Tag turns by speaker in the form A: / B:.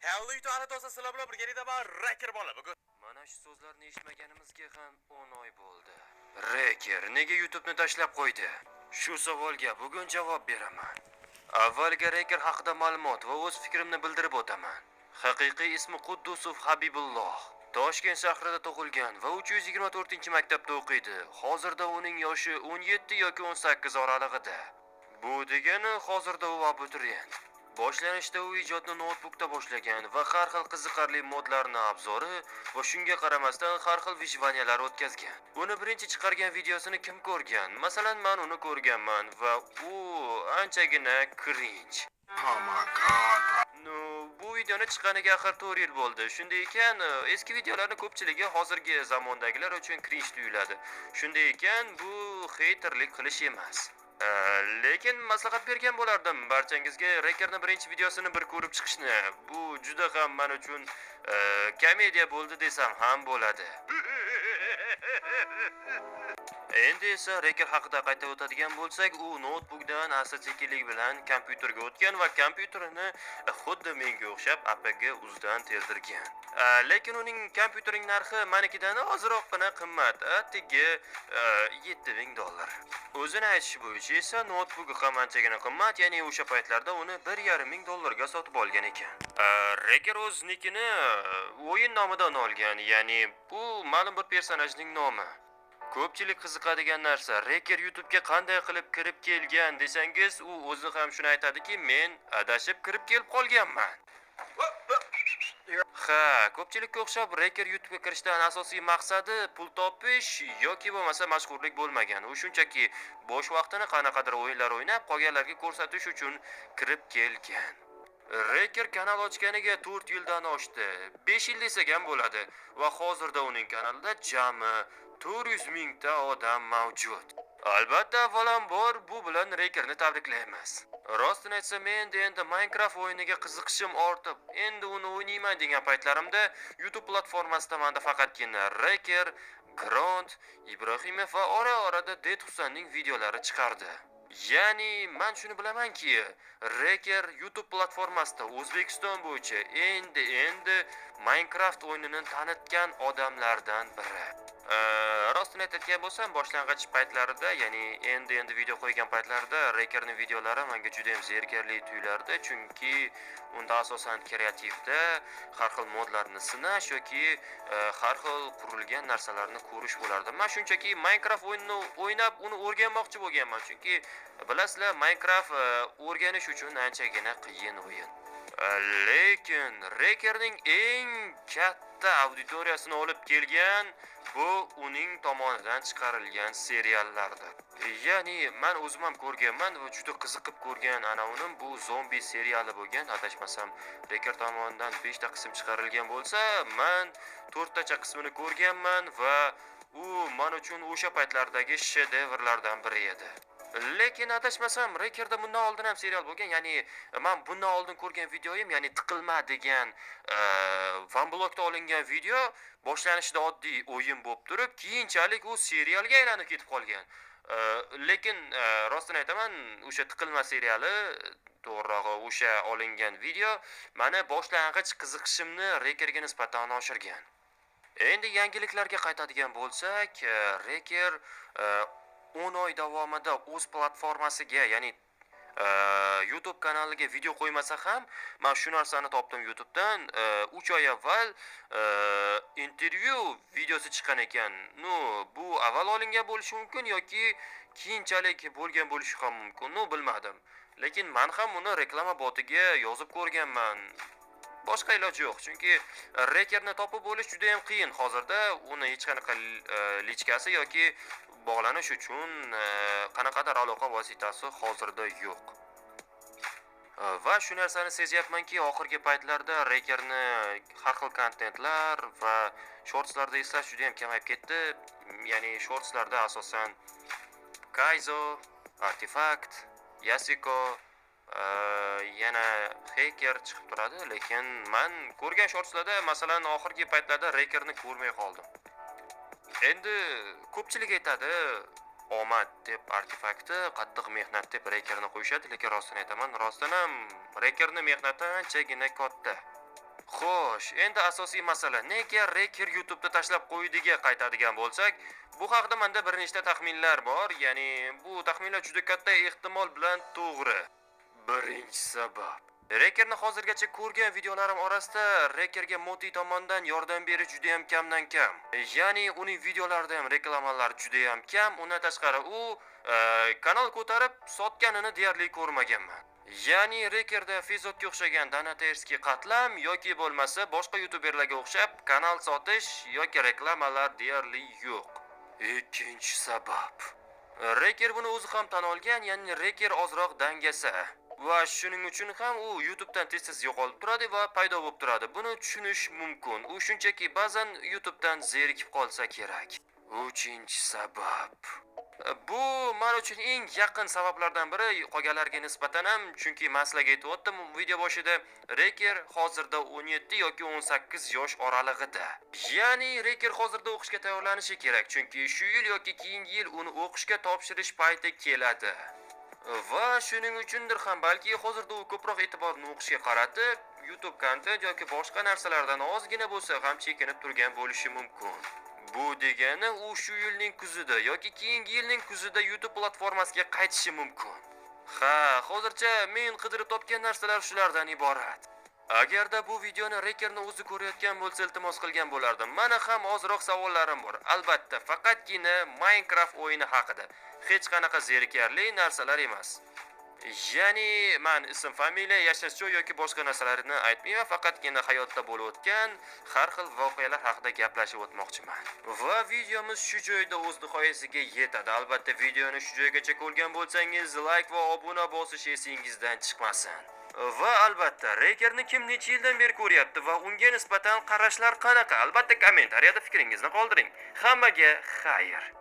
A: Hallito ana do'stlar, sizlar bilan birgalikda men Raker bola. Bugun
B: mana shu so'zlarni eshitmaganimizga ham 10 oy bo'ldi. Raker nega YouTube'ni tashlab qo'ydi? Shu savolga bugun javob beraman. Avvaliga Raker haqida ma'lumot va o'z fikrimni bildirib o'taman. Haqiqiy ismi Quddusov Habibulloh. Toshkent shahrida tug'ilgan va 324-maktabda o'qiydi. Hozirda uning yoshi 17 yoki 18 oralig'ida. Bu degani hozirda u abituriyent. Boshlanishda u ijodni notebookda boshlagan va har xil qiziqarli modlarni obzori va shunga qaramasdan har xil vijvaniyalar o'tkazgan. Uni birinchi chiqargan videosini kim ko'rgan? Masalan, men uni ko'rganman va u anchagina cringe.
A: Oh my god, bro.
B: No, bu videoni chiqqaniga axir 4 yil bo'ldi. Shunday ekan, eski videolarning ko'pchiligi hozirgi zamondagilar uchun cringe tuyuladi. Shunday ekan, bu haterlik qilish emas. Lekin maslahat bergan bo'lardim barchangizga Rakerning birinchi videosini bir ko'rib chiqishni. Bu juda ham men uchun komediya bo'ldi desam ham bo'ladi. Endi esa Raker haqida qayta o'tadigan bo'lsak, u notebookdan asta-sekinlik bilan kompyuterga o'tgan va kompyuterini xuddi menga o'xshab APG uzdan terdirgan. Lekin uning kompyuterining narxi menikidan ozroqgina qimmat, atigi $7000. O'zini aytishi bo'yicha esa notebook ham anchagina qimmat, ya'ni o'sha paytlarda uni $1500 ga sotib olgan ekan. Raker o'z nikini o'yin nomidan olgan, ya'ni bu ma'lum bir personajning nomi. Ko'pchilik qiziqadigan narsa, Raker YouTube'ga qanday qilib kirib kelgan desangiz, u o'zi ham shuni aytadiki, men adashib kirib kelib qolganman. Ha, ko'pchilikka o'xshab Raker YouTube'ga kirishdan asosiy maqsadi pul topish yoki bo'lmasa mashhurlik bo'lmagan. U shunchaki bo'sh vaqtini qanaqadir o'yinlar o'ynab, qolganlarga ko'rsatish uchun kirib kelgan. Raker kanal ochganiga 4 yildan oshdi. 5 yil desak ham bo'ladi va hozirda uning kanalida jami 400 mingta odam mavjud. Albatta, avvalambor bu bilan Rakerni tabriklaymiz. Rostini aytsam, endi Minecraft o'yiniga qiziqishim ortib, endi uni o'ynayman degan paytlarimda YouTube platformasida menda faqatgina Raker, Grant, Ibrohimov va ora-orada Dead Husanning videolari chiqardi. Ya'ni, men shuni bilamanki, Raker YouTube platformasida O'zbekiston bo'yicha endi Minecraft o'yinini tanitgan odamlardan biri. Rostini aytadigan bo'lsam, boshlang'ich paytlarida, ya'ni endi video qo'ygan paytlarida Rakerning videolari menga juda ham zerikarli tuyulardi, chunki unda asosan kreativda har xil modlarni sinash yoki har xil qurilgan narsalarni ko'rish bo'lardi. Men shunchaki Minecraft o'yinini o'ynab, uni o'rganmoqchi bo'lganman, chunki bilasizlar, Minecraft o'rganish uchun anchagina qiyin o'yin. Lekin Rakerning eng katta auditoriyasini olib kelgan bu uning tomonidan chiqarilgan seriallardir. Ya'ni men o'zim ham ko'rganman va juda qiziqib ko'rgan uning bu zombi seriali bo'lgan. Adashmasam, Raker tomonidan 5 ta qism chiqarilgan bo'lsa, men 4 tacha qismini ko'rganman va u men uchun o'sha paytlardagi shedevrlardan biri edi. Lekin adashmasam, Rakerda bundan oldin ham serial bo'lgan, ya'ni men bundan oldin ko'rgan videoyim, ya'ni tiqilma degan Vanblogda olingan video boshlanishida oddiy o'yin bo'lib turib, keyinchalik u serialga aylanib ketib qolgan. Lekin rostini aytaman, o'sha tiqilma seriali, to'g'rirog'i o'sha olingan video meni boshlang'ich qiziqishimni Rakerga nisbatan oshirgan. Endi yangiliklarga qaytadigan bo'lsak, Raker 10 oy davomida o'z platformasiga, ya'ni YouTube kanaliga video qo'ymasa ham, men shu narsani topdim YouTube'dan. 3 oy avval intervyu videosi chiqqan ekan. Bu avval olingan bo'lishi mumkin yoki keyinchalik bo'lgan bo'lishi ham mumkin. Bilmadim. Lekin men ham uni reklama botiga yozib ko'rganman. Boshqa iloji yo'q, chunki Rakerni topib bo'lish juda ham qiyin hozirda. Uni hech qanaqa lichkasi yoki bog'lanish uchun qanaqadir aloqa vositasi hozirda yo'q. Va shu narsani sezyapmanki, oxirgi paytlarda Rakerni har xil kontentlar va shortslarda eslash juda ham kamayib ketdi. Ya'ni shortslarda asosan Kaizo, Artifact, Yasiko, yana Hacker chiqib turadi, lekin men ko'rgan shortslarda masalan oxirgi paytlarda Rakerni ko'rmay qoldim. Endi ko'pchilik aytadi, omad deb Artifaktni, qattiq mehnat deb Rakerni qo'yishadi, lekin rostini aytaman, rostdan ham Rakerning mehnati anchagina katta. Xo'sh, endi asosiy masala nega Reker YouTube'da tashlab qo'ydiga qaytadigan bo'lsak, bu haqda menda bir nechta taxminlar bor, ya'ni bu taxminlar juda katta ehtimol bilan to'g'ri. Birinchi sabab. Rekerni hozirgacha ko'rgan videolarim orasida Rekerga Moti tomonidan yordam berish juda ham kamdan kam. Ya'ni uning videolarida ham reklamalar juda ham kam, undan tashqari u kanal ko'tarib sotganini deyarli ko'rmaganman. Ya'ni Rekerda Fezotga o'xshagan donaterskiy qatlam yoki bo'lmasa boshqa youtuberlarga o'xshab kanal sotish yoki reklamalar deyarli yo'q. Ikkinchi sabab. Reker buni o'zi ham tan olgan, ya'ni Reker ozroq dangasa. Va shuning uchun ham u YouTube'dan tez-tez yo'qolib turadi va paydo bo'lib turadi. Buni tushunish mumkin. U shunchaki ba'zan YouTube'dan zerikib qolsa kerak. Uchinchi sabab. Bu men uchun eng yaqin sabablardan biri, qolganlarga nisbatan ham, chunki maslaga aytib video boshida, Reker hozirda 17 yoki 18 yosh oralig'ida. Ya'ni Reker hozirda o'qishga tayyorlanishi kerak, chunki shu yil yoki keyingi yil uni o'qishga topshirish payti keladi. Va shuning uchundir ham balki hozirda u ko'proq e'tiborni o'qishga qaratib, YouTube kontent yoki boshqa narsalardan ozgina bo'lsa ham chekinib turgan bo'lishi mumkin. Bu degani u shu yilning kuzida yoki keyingi yilning kuzida YouTube platformasiga qaytishi mumkin. Ha, hozircha men qidirib topgan narsalar shulardan iborat. Agarda bu videoni Rekerni o'zi ko'rayotgan bo'lsa, iltimos qilgan bo'lardim. Mana ham ozroq savollarim bor. Albatta, faqatgina Minecraft o'yini haqida. Hech qanaqa zerikarli narsalar emas. Ya'ni men ism, familiya, yashash joy yoki boshqa narsalarni aytmayman, faqatgina hayotda bo'lib o'tgan har xil voqealar haqida gaplashib o'tmoqchiman. Va videomiz shu joyda o'z nihoyasiga yetadi. Albatta, videoni shu joygacha ko'rgan bo'lsangiz, like va obuna bosish esingizdan chiqmasin. Va albatta, Rekerni kim necha yildan beri ko'ryapti va unga nisbatan qarashlar qanaqa? Albatta, kommentariyada fikringizni qoldiring. Hammaga xayr.